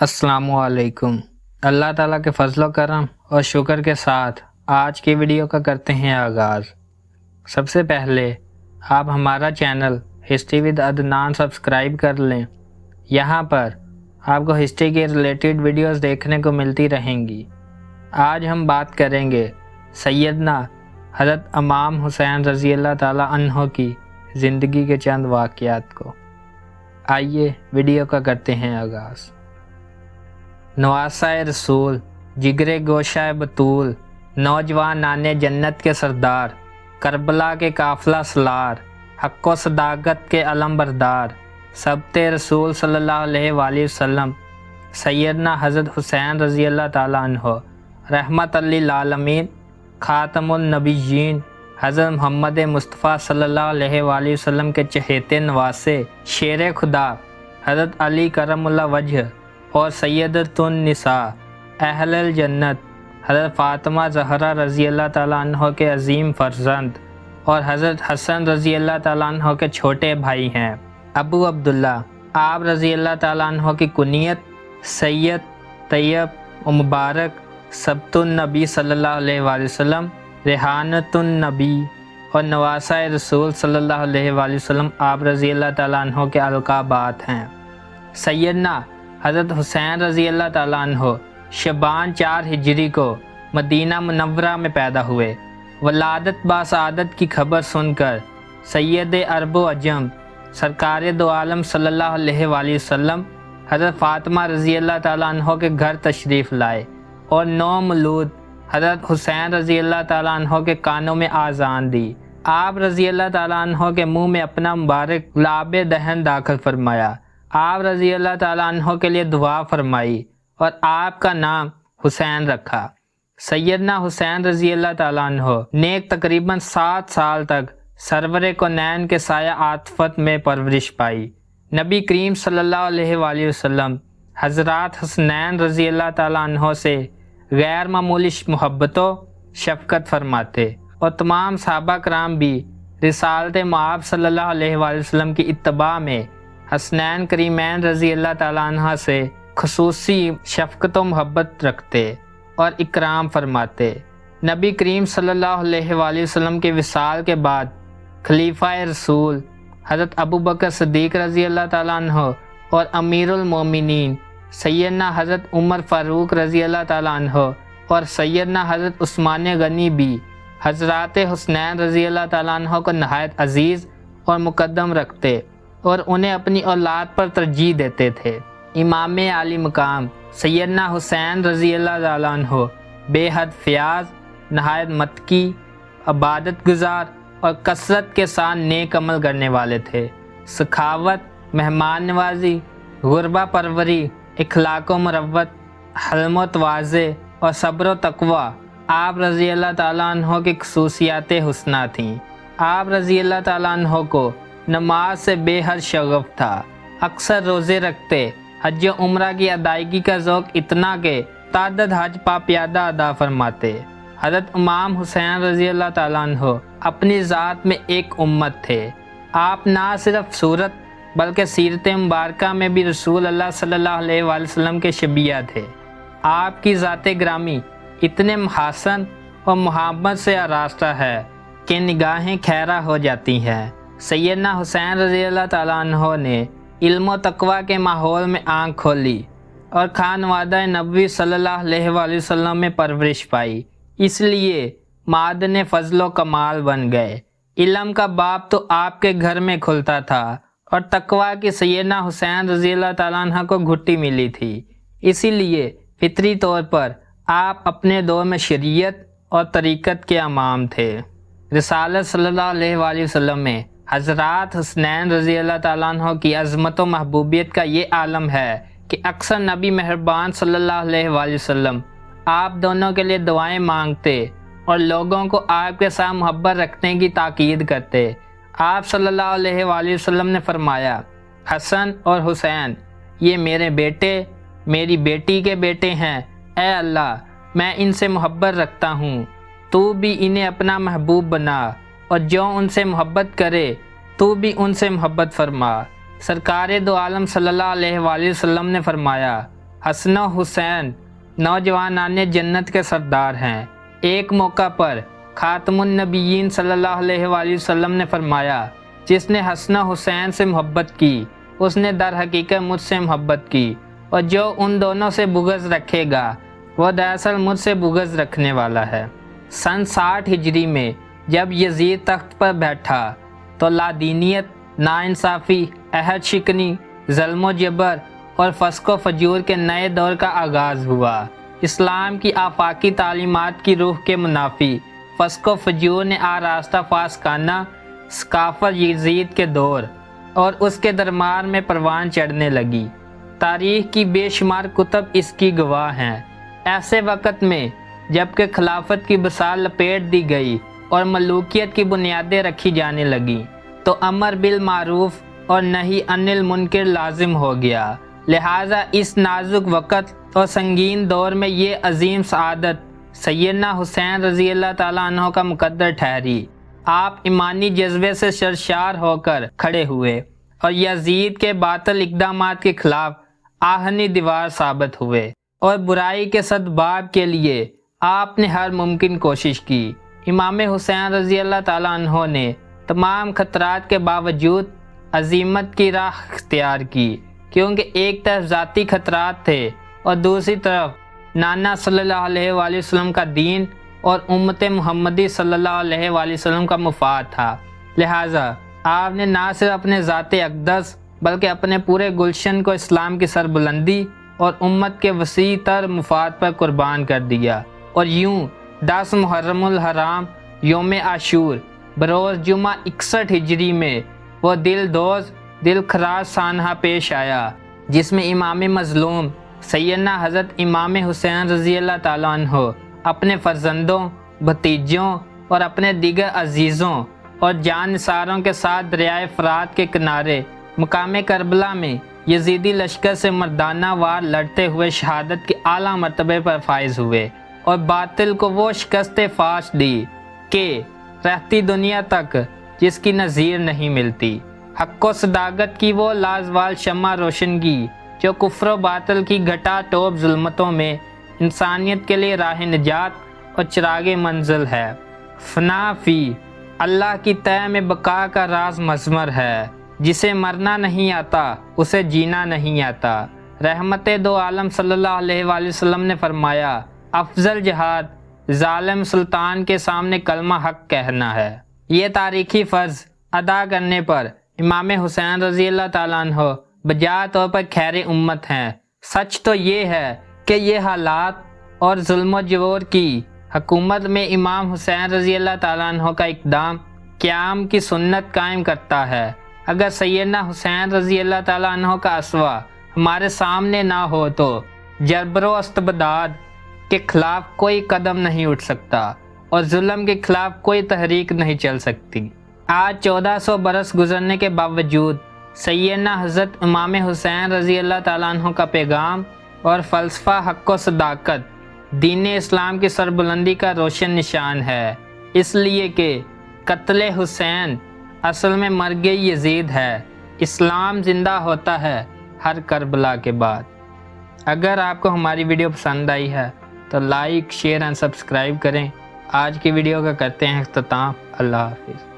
अस्सलाम वालेकुम। अल्लाह ताला के फजल करम और शुक्र के साथ आज की वीडियो का करते हैं आगाज़। सबसे पहले आप हमारा channel history with Adnan subscribe कर लें। यहाँ पर आपको हिस्ट्री के रिलेटेड वीडियोस देखने को मिलती रहेंगी। आज हम बात करेंगे सैयदना हज़रत इमाम हुसैन रज़ी अल्लाह ताला अन्हो की ज़िंदगी के चंद वाक़यात को। आइए वीडियो का करते हैं आगाज़। नवासा रसूल, जिगरे गोशा बतूल, नौजवान नाने जन्नत के सरदार, करबला के काफ़िला सलार, हक़्क़ो सदाकत के अलम बरदार, सबते रसूल सल्लल्लाहु अलैहि वसल्लम सैयदना हज़रत हुसैन रज़ी अल्लाह ताला अन्हो रहमतुल लिल आलमीन ख़ातमुन नबिय्यीन हज़रत मोहम्मद मुस्तफ़ा सल्लल्लाहु अलैहि वसल्लम के चहेते नवासे शेर खुदा हज़रत अली करमुल्लाह वजह और सैयदतुन निसा अहलल जन्नत हज़रत फ़ातिमा ज़हरा रज़ी अल्लाह ताला अन्हो के अज़ीम फ़र्जंद और हज़रत हसन रज़ी अल्लाह ताला अन्हो के छोटे भाई हैं। अबू अब्दुल्ला आप रज़ी अल्लाह ताला अन्हो की कुनियत सैयद तैयब और मुबारक सबतुन नबी सल्लल्लाहु अलैहि वसल्लम रेहानतुन नबी और नवासा रसूल सल्लल्लाहु अलैहि वसल्लम आप रज़ी अल्लाह ताला अन्हो के अलक़ाबात हैं। सैयदना हज़रत हुसैन रज़ी अल्लाह ताला अन्हो शबान 4 हिजरी को मदीना मुनव्वरा में पैदा हुए। वलादत बासआदत की खबर सुनकर सैयद अरब व अजम सरकार दो आलम सल्लल्लाहु अलैहि वसल्लम हज़रत फ़ातिमा रज़ी अल्लाह ताला अन्हो के घर तशरीफ़ लाए और 9 मौलूद हज़रत हुसैन रज़ी अल्लाह ताला अन्हो के कानों में आज़ान दी। आप रज़ी अल्लाह ताला अन्हो के मुँह में अपना मुबारक गुलाब दहन दाखिल फरमाया। आप रज़ी अल्लाह ताला अन्हो के लिए दुआ फरमाई और आपका नाम हुसैन रखा। सैयदना हुसैन रज़ी अल्लाह ताला अन्हो ने तकरीबन 7 साल तक सरवर कौनैन के साया आतफत में परवरिश पाई। नबी करीम सल्लल्लाहु अलैहि वसल्लम हज़रत हसनैन रज़ी अल्लाह ताला अन्हो से गैर मामूली मोहब्बतों शफ़क़त फरमाते और तमाम सहाबा कराम भी रिसालत मुआब सल्लल्लाहु अलैहि वसल्लम की इत्तबा में हसनैन करीमैन रज़ी अल्लाह ताला अन्हा से खुसूसी शफ़क़त व मोहब्बत रखते और इकराम फरमाते। नबी करीम सल्लल्लाहु अलैहि वसल्लम के विसाल के बाद खलीफा रसूल हज़रत अबू बकर सिद्दीक़ रज़ी अल्लाह ताला अन्हो और अमीरुल मोमिनीन सैयदना हज़रत उमर फ़ारूक रज़ी अल्लाह ताला अन्हो और सैयदना हज़रत उस्मान गनी भी हज़रत हुसैन रज़ी अल्लाह ताला अन्हो को नहायत अज़ीज़ और मुक़द्दम रखते और उन्हें अपनी औलाद पर तरजीह देते थे। इमाम आली मकाम सैयदना हुसैन रज़ी अल्लाह ताला अन्हो बेहद फ़याज़, नहायत मतकी, इबादत गुज़ार और कसरत के साथ नेक अमल करने वाले थे। सखावत, मेहमान नवाजी, गुरबा परवरी, इखलाक़ व मरवत, हल्म व तवाज़े और सब्र व तक़वा आप रज़ी अल्लाह ताला अन्हो की ख़ुसूसियात हुस्ना थीं। आप रज़ी अल्लाह ताला अन्हो को नमाज से बेहद शगफ था। अक्सर रोज़े रखते, हज उम्रा की अदायगी का ज़ौक़ इतना के तादद हज पापियादा अदा फरमाते। हज़रत इमाम हुसैन रज़ी अल्लाह ताला अन्हो अपनी ज़ात में एक उम्मत थे। आप ना सिर्फ सूरत बल्कि सीरत मुबारका में भी रसूल अल्लाह सल्लल्लाहु अलैहि वसल्लम के शबीहा थे। आपकी ज़ात ग्रामी इतने महसन और मोहब्बत से आरास्ता है कि निगाहें खैरा हो जाती हैं। सैयदना हुसैन रज़ी अल्लाह ताला अन्हो ने इल्म व तक़वा के माहौल में आँख खोली और खानवादा नबी सल्लल्लाहु अलैहि वसल्लम में परवरिश पाई, इसलिए मादन फ़ज़्ल व कमाल बन गए। इल्म का बाब तो आपके घर में खुलता था और तक़वा की सैयदना हुसैन रज़ी अल्लाह ताला अन्हो को घुट्टी मिली थी, इसीलिए फितरी तौर पर आप अपने दौर में शरीयत और तरीक़त के इमाम थे। रिसालत सल्लल्लाहु अलैहि वसल्लम में हज़रत हुसैन रज़ी अल्लाह ताला अन्हो की अज़मत व महबूबियत का ये आलम है कि अक्सर नबी मेहरबान सल्लल्लाहु अलैहि वसल्लम आप दोनों के लिए दुआएं मांगते और लोगों को आपके साथ मोहब्बत रखने की ताकीद करते। आप सल्लल्लाहु अलैहि वसल्लम ने फरमाया, हसन और हुसैन ये मेरे बेटे मेरी बेटी के बेटे हैं। ए अल्लाह, मैं इनसे मोहब्बत रखता हूँ, तू भी इन्हें अपना महबूब बना और जो उनसे मोहब्बत करे तू भी उनसे मोहब्बत फरमा। सरकार दो आलम सल्लल्लाहु अलैहि वसल्लम ने फरमाया, حسن و حسین نوجوانان جنت کے سردار ہیں۔ ایک موقع پر خاتم النبیین صلی اللہ علیہ وآلہ وسلم نے فرمایا، جس نے حسن و حسین سے محبت کی اس نے در حقیقت مجھ سے محبت کی، اور جو ان دونوں سے بغض رکھے گا وہ دراصل مجھ سے بغض رکھنے والا ہے۔ سن 60 ہجری میں جب یزید تخت پر بیٹھا تو لادینیت، ناانصافی، عہد شکنی، ظلم و جبر اور فسق و فجور کے نئے دور کا آغاز ہوا۔ اسلام کی آفاقی تعلیمات کی روح کے منافی فسق و فجور نے آراستہ فاسقانہ ثقافت یزید کے دور اور اس کے دربار میں پروان چڑھنے لگی۔ تاریخ کی بے شمار کتب اس کی گواہ ہیں۔ ایسے وقت میں جب کہ خلافت کی بساط لپیٹ دی گئی اور ملوکیت کی بنیادیں رکھی جانے لگیں تو امر بالمعروف اور نہی عن المنکر لازم ہو گیا۔ لہٰذا اس نازک وقت اور سنگین دور میں یہ عظیم سعادت سیدنا حسین رضی اللہ تعالیٰ عنہ کا مقدر ٹھہری۔ آپ ایمانی جذبے سے سرشار ہو کر کھڑے ہوئے اور یزید کے باطل اقدامات کے خلاف آہنی دیوار ثابت ہوئے، اور برائی کے سدباب کے لیے آپ نے ہر ممکن کوشش کی۔ امام حسین رضی اللہ تعالیٰ عنہ نے تمام خطرات کے باوجود عزیمت کی راہ اختیار کی، کیونکہ ایک طرف ذاتی خطرات تھے اور دوسری طرف نانا صلی اللہ علیہ وآلہ وسلم کا دین اور امت محمدی صلی اللہ علیہ وآلہ وسلم کا مفاد تھا۔ لہٰذا آپ نے نہ صرف اپنے ذات اقدس بلکہ اپنے پورے گلشن کو اسلام کی سربلندی اور امت کے وسیع تر مفاد پر قربان کر دیا، اور یوں 10 محرم الحرام یوم عاشور بروز جمعہ 61 ہجری میں وہ دل خراش سانحہ پیش آیا، جس میں امام مظلوم سیدنا حضرت امام حسین رضی اللہ تعالیٰ عنہ اپنے فرزندوں، بھتیجوں اور اپنے دیگر عزیزوں اور جان نثاروں کے ساتھ دریائے فرات کے کنارے مقام کربلا میں یزیدی لشکر سے مردانہ وار لڑتے ہوئے شہادت کے اعلیٰ مرتبے پر فائز ہوئے، اور باطل کو وہ شکست فاش دی کہ رہتی دنیا تک جس کی نظیر نہیں ملتی۔ حق و صداقت کی وہ لازوال شمع روشن کی جو کفر و باطل کی گھٹا ٹوپ ظلمتوں میں انسانیت کے لیے راہ نجات اور چراغ منزل ہے۔ فنا فی اللہ کی طے میں بقا کا راز مضمر ہے، جسے مرنا نہیں آتا اسے جینا نہیں آتا۔ رحمت دو عالم صلی اللہ علیہ وآلہ وسلم نے فرمایا، افضل جہاد ظالم سلطان کے سامنے کلمہ حق کہنا ہے۔ یہ تاریخی فرض ادا کرنے پر امام حسین رضی اللہ تعالیٰ عنہ بجا طور پر خیر امت ہیں۔ سچ تو یہ ہے کہ یہ حالات اور ظلم و جور کی حکومت میں امام حسین رضی اللہ تعالیٰ عنہ کا اقدام قیام کی سنت قائم کرتا ہے۔ اگر سیدنا حسین رضی اللہ تعالیٰ عنہ کا اسوہ ہمارے سامنے نہ ہو تو جبر و استبداد کے خلاف کوئی قدم نہیں اٹھ سکتا اور ظلم کے خلاف کوئی تحریک نہیں چل سکتی۔ آج 1400 برس گزرنے کے باوجود سیدنا حضرت امام حسین رضی اللہ تعالیٰ عنہ کا پیغام اور فلسفہ حق و صداقت دین اسلام کی سربلندی کا روشن نشان ہے، اس لیے کہ قتل حسین اصل میں مرگ یزید ہے۔ اسلام زندہ ہوتا ہے ہر کربلا کے بعد۔ اگر آپ کو ہماری ویڈیو پسند آئی ہے تو لائک، شیئر اور سبسکرائب کریں۔ آج کی ویڈیو کا کرتے ہیں اختتام۔ اللہ حافظ۔